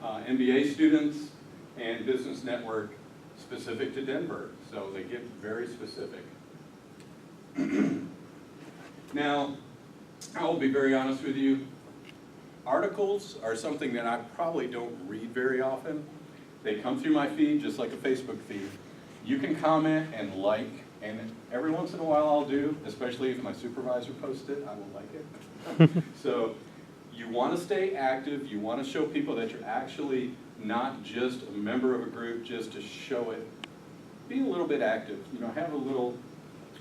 MBA students, and business network specific to Denver. So they get very specific. Now, I will be very honest with you. Articles are something that I probably don't read very often. They come through my feed just like a Facebook feed. You can comment and like, and every once in a while I'll do, especially if my supervisor posts it, I will like it. So you want to stay active. You want to show people that you're actually not just a member of a group just to show it. Be a little bit active. You know, have a little,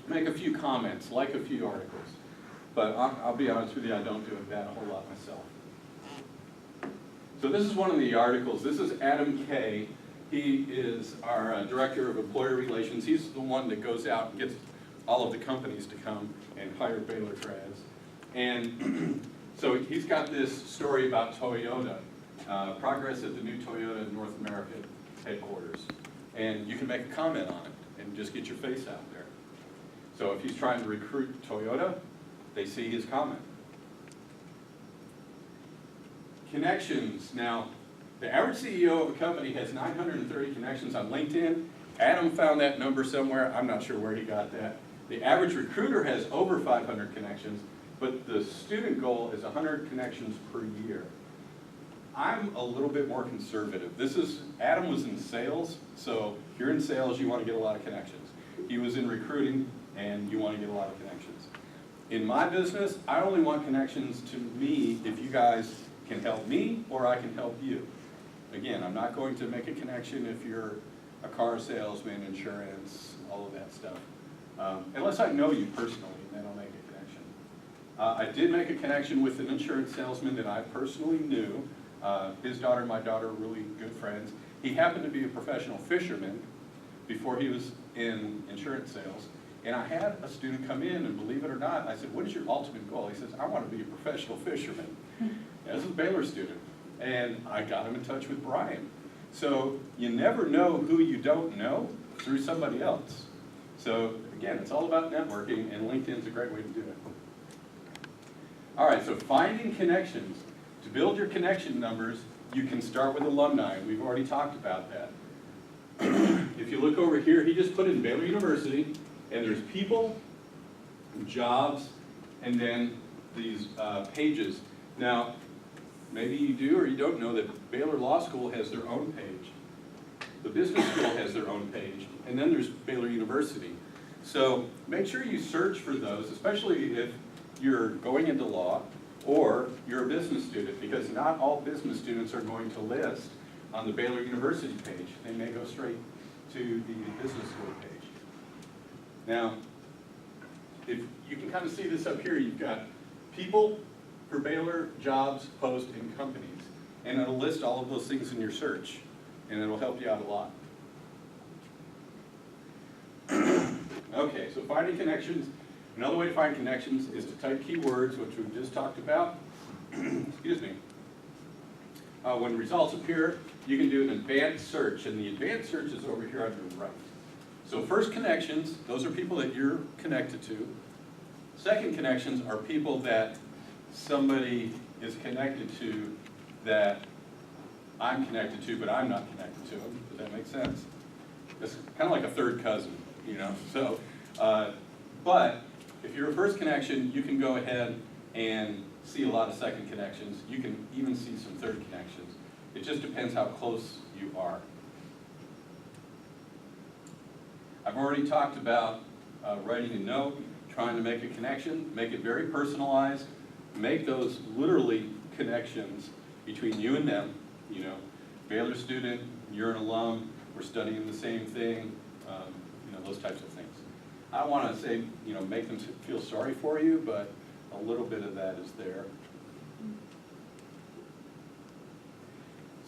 make a few comments, like a few articles. But I'll be honest with you, I don't do that a whole lot myself. So this is one of the articles. This is Adam Kay. He is our Director of Employer Relations. He's the one that goes out and gets all of the companies to come and hire Baylor grads. And so he's got this story about Toyota, progress at the new Toyota North America headquarters. And you can make a comment on it and just get your face out there. So if he's trying to recruit Toyota, they see his comment. Connections. Now, the average CEO of a company has 930 connections on LinkedIn. Adam found that number somewhere. I'm not sure where he got that. The average recruiter has over 500 connections, but the student goal is 100 connections per year. I'm a little bit more conservative. Adam was in sales, so if you're in sales, you want to get a lot of connections. He was in recruiting, and you want to get a lot of connections. In my business, I only want connections to me if you guys can help me or I can help you. Again, I'm not going to make a connection if you're a car salesman, insurance, all of that stuff. Unless I know you personally, then I'll make a connection. I did make a connection with an insurance salesman that I personally knew. His daughter and my daughter are really good friends. He happened to be a professional fisherman before he was in insurance sales. And I had a student come in, and believe it or not, I said, what is your ultimate goal? He says, I want to be a professional fisherman. This is a Baylor student. And I got him in touch with Brian. So you never know who you don't know through somebody else. So again, it's all about networking, and LinkedIn's a great way to do it. All right, so finding connections. To build your connection numbers, you can start with alumni. We've already talked about that. If you look over here, he just put in Baylor University, and there's people, jobs, and then these pages. Now, maybe you do or you don't know that Baylor Law School has their own page. The business school has their own page, and then there's Baylor University. So make sure you search for those, especially if you're going into law or you're a business student, because not all business students are going to list on the Baylor University page. They may go straight to the business school page. Now, if you can kind of see this up here, you've got people for Baylor, jobs, posts, and companies. And it'll list all of those things in your search, and it'll help you out a lot. Okay, so finding connections. Another way to find connections is to type keywords, which we've just talked about. Excuse me. When results appear, you can do an advanced search, and the advanced search is over here on your right. So first connections, those are people that you're connected to. Second connections are people that somebody is connected to that I'm connected to, but I'm not connected to them. Does that make sense? It's kind of like a third cousin, you know. So, but if you're a first connection, you can go ahead and see a lot of second connections. You can even see some third connections. It just depends how close you are. I've already talked about writing a note, trying to make a connection, make it very personalized, make those literally connections between you and them. You know, Baylor student, you're an alum, we're studying the same thing, you know, those types of things. I don't want to say, you know, make them feel sorry for you, but a little bit of that is there.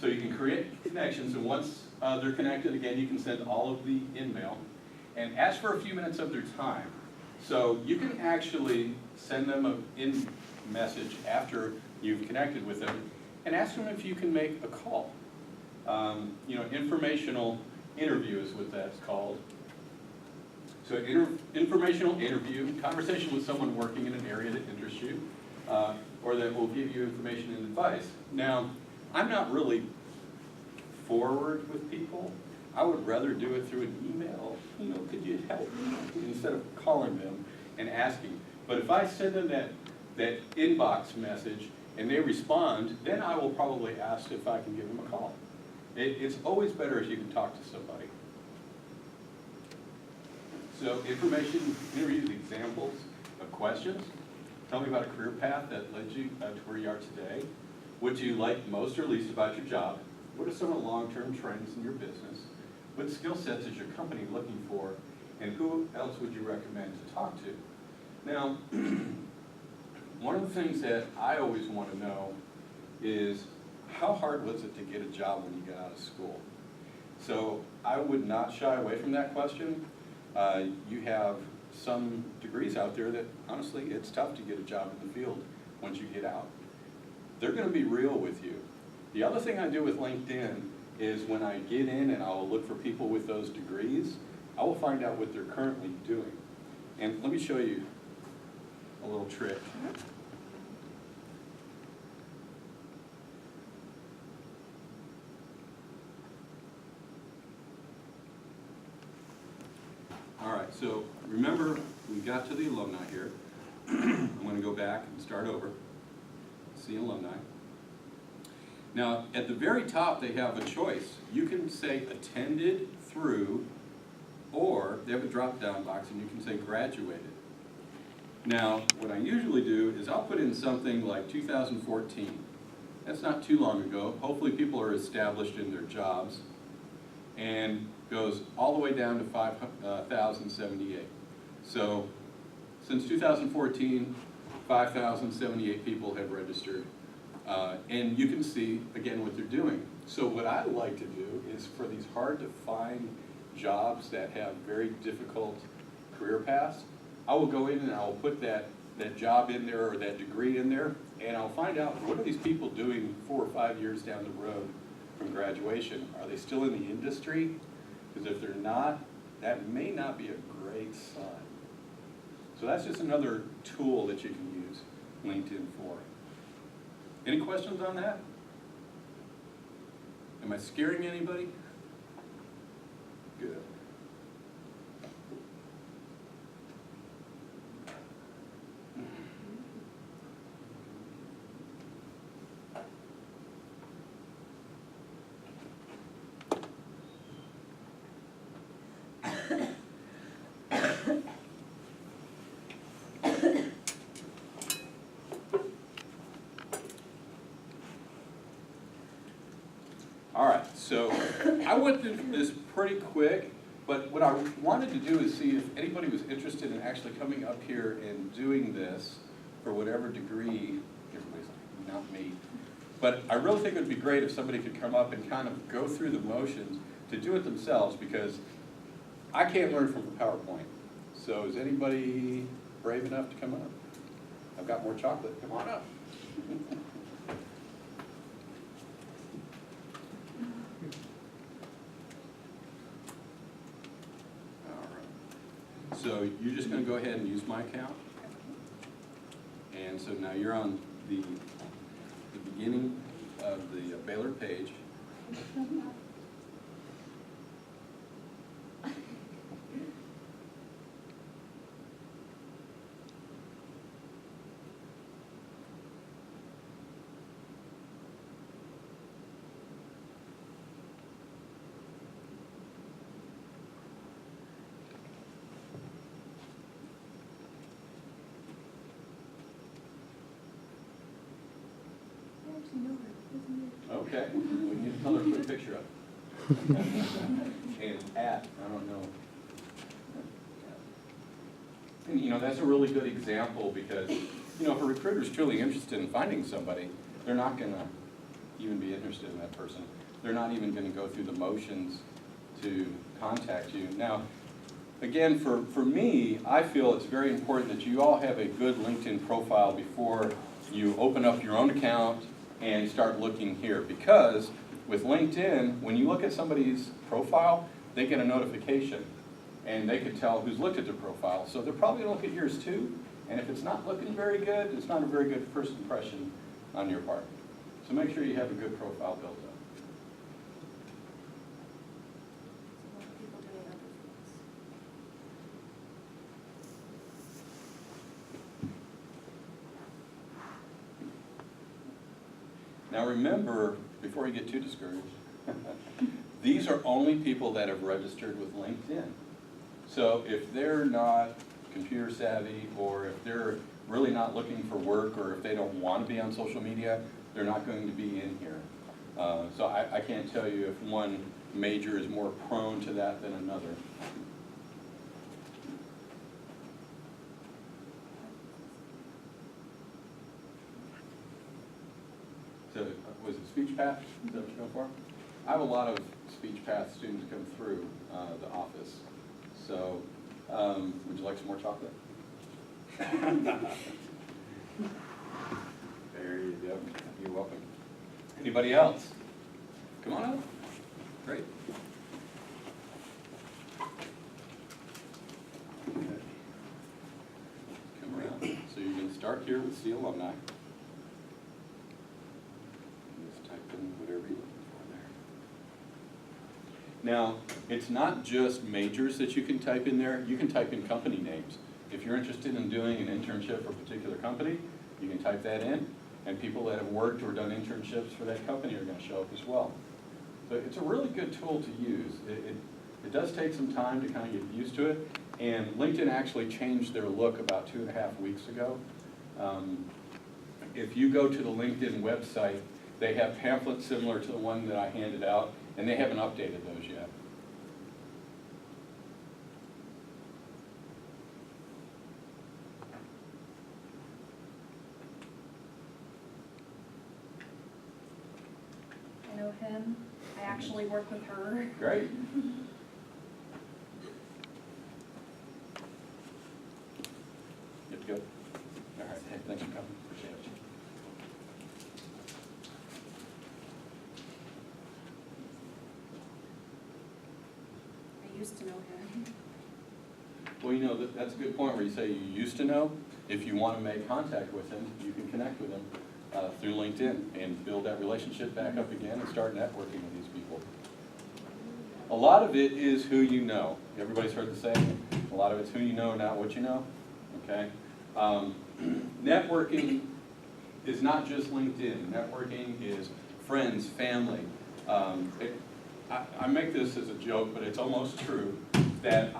So you can create connections, and once they're connected, again, you can send all of the in-mail, and ask for a few minutes of their time. So you can actually send them an in-message after you've connected with them, and ask them if you can make a call. You know, informational interview is what that's called. So informational interview, conversation with someone working in an area that interests you, or that will give you information and advice. Now, I'm not really forward with people, I would rather do it through an email. You know, could you help me? Instead of calling them and asking. But if I send them that inbox message and they respond, then I will probably ask if I can give them a call. It's always better if you can talk to somebody. So information, interviews, examples of questions. Tell me about a career path that led you to where you are today. What do you like most or least about your job? What are some of the long-term trends in your business? What skill sets is your company looking for? And who else would you recommend to talk to? Now, one of the things that I always want to know is how hard was it to get a job when you got out of school? So I would not shy away from that question. You have some degrees out there that, honestly, it's tough to get a job in the field once you get out. They're going to be real with you. The other thing I do with LinkedIn is when I get in and I'll look for people with those degrees, I will find out what they're currently doing. And let me show you a little trick. All right, so remember, we got to the alumni here. I'm going to go back and start over. See alumni. Now, at the very top, they have a choice. You can say attended through, or they have a drop-down box, and you can say graduated. Now, what I usually do is I'll put in something like 2014. That's not too long ago. Hopefully people are established in their jobs. And goes all the way down to 5,078. So since 2014, 5,078 people have registered. And you can see, again, what they're doing. So what I like to do is for these hard to find jobs that have very difficult career paths, I will go in and I will put that job in there or that degree in there, and I'll find out what are these people doing 4 or 5 years down the road from graduation. Are they still in the industry? Because if they're not, that may not be a great sign. So that's just another tool that you can use LinkedIn for. Any questions on that? Am I scaring anybody? Good. All right, so I went through this pretty quick, but what I wanted to do is see if anybody was interested in actually coming up here and doing this for whatever degree. Everybody's like, not me. But I really think it would be great if somebody could come up and kind of go through the motions to do it themselves, because I can't learn from a PowerPoint. So is anybody brave enough to come up? I've got more chocolate. Come on up. So you're just going to go ahead and use my account. And so now you're on the beginning of the Baylor page. Okay, we need to color put a picture up. And I don't know. And you know, that's a really good example because, you know, if a recruiter is truly interested in finding somebody, they're not going to even be interested in that person. They're not even going to go through the motions to contact you. Now, again, for me, I feel it's very important that you all have a good LinkedIn profile before you open up your own account and start looking here, because with LinkedIn, when you look at somebody's profile, they get a notification and they can tell who's looked at their profile. So they're probably going to look at yours too, and if it's not looking very good, it's not a very good first impression on your part. So make sure you have a good profile built up. Now remember, before you get too discouraged, these are only people that have registered with LinkedIn. So if they're not computer savvy, or if they're really not looking for work, or if they don't want to be on social media, they're not going to be in here. So I can't tell you if one major is more prone to that than another. So, was it speech path? Is that what you're going for? I have a lot of speech path students come through the office. So, would you like some more chocolate? There you go. You're welcome. Anybody else? Come on up. Great. Okay. Come around. So you're going to start here with C alumni. Just type in whatever you're looking for there. Now, it's not just majors that you can type in there. You can type in company names. If you're interested in doing an internship for a particular company, you can type that in, and people that have worked or done internships for that company are going to show up as well. So it's a really good tool to use. It does take some time to kind of get used to it, and LinkedIn actually changed their look about 2.5 weeks ago. If you go to the LinkedIn website, they have pamphlets similar to the one that I handed out, and they haven't updated those yet. I know him. I actually work with her. Great. Good to go? All right, hey, thanks for coming. Appreciate it. I used to know him. Well, you know, that's a good point where you say you used to know. If you want to make contact with him, you can connect with him through LinkedIn and build that relationship back up again and start networking with these people. A lot of it is who you know. Everybody's heard the saying, a lot of it's who you know, not what you know, okay? Networking is not just LinkedIn. Networking is friends, family. I make this as a joke, but it's almost true, that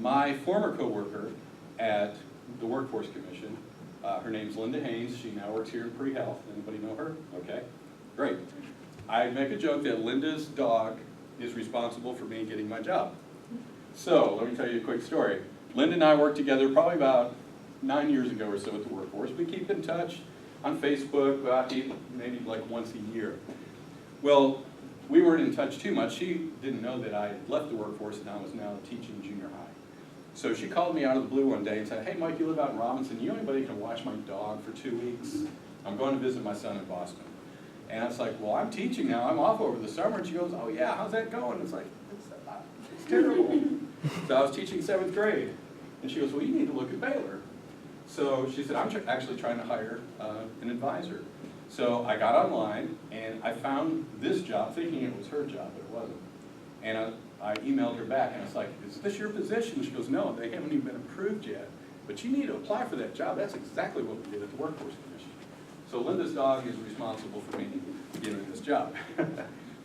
my former coworker at the Workforce Commission, her name's Linda Haynes. She now works here in pre-health. Anybody know her? Okay, great. I make a joke that Linda's dog is responsible for me getting my job. So let me tell you a quick story. Linda and I worked together probably about 9 years ago or so at the Workforce. We keep in touch on Facebook, maybe like once a year. Well, we weren't in touch too much. She didn't know that I had left the Workforce and I was now teaching junior high. So she called me out of the blue one day and said, "Hey Mike, you live out in Robinson. You know anybody who can watch my dog for 2 weeks? I'm going to visit my son in Boston." And I was like, "Well, I'm teaching now. I'm off over the summer." And she goes, "Oh yeah, how's that going?" It's like, it's terrible. So I was teaching 7th grade. And she goes, "Well, you need to look at Baylor." So she said, "I'm actually trying to hire an advisor." So I got online and I found this job, thinking it was her job, but it wasn't. And I emailed her back and I was like, "Is this your position?" She goes, "No, they haven't even been approved yet. But you need to apply for that job." That's exactly what we did at the Workforce Commission. So Linda's dog is responsible for me getting this job.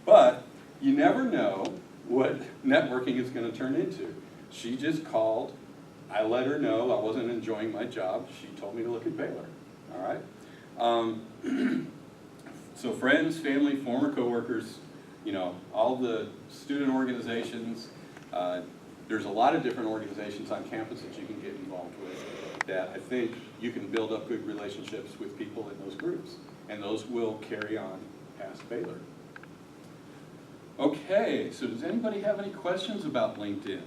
But you never know what networking is going to turn into. She just called. I let her know I wasn't enjoying my job. She told me to look at Baylor. All right. So friends, family, former coworkers, you know, all the student organizations. There's a lot of different organizations on campus that you can get involved with that I think you can build up good relationships with people in those groups, and those will carry on past Baylor. Okay, so does anybody have any questions about LinkedIn?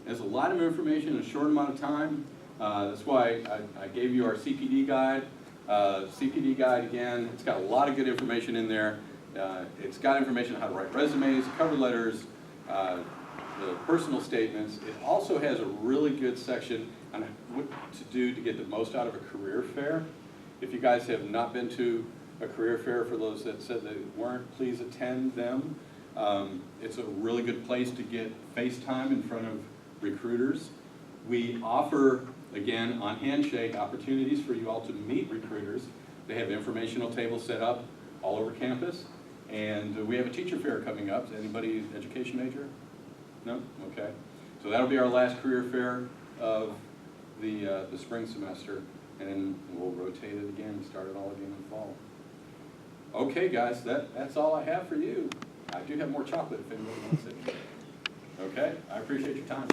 There's a lot of information in a short amount of time. That's why I gave you our CPD guide. CPD guide, again, it's got a lot of good information in there. It's got information on how to write resumes, cover letters, the personal statements. It also has a really good section on what to do to get the most out of a career fair. If you guys have not been to a career fair, for those that said they weren't, please attend them. It's a really good place to get face time in front of recruiters. We offer, again, on Handshake, opportunities for you all to meet recruiters They have informational tables set up all over campus. And we have a teacher fair coming up. Anybody education major? No? Okay. So that'll be our last career fair of the spring semester. And then we'll rotate it again, start it all again in the fall. Okay, guys, that's all I have for you. I do have more chocolate if anybody wants it. Okay, I appreciate your time.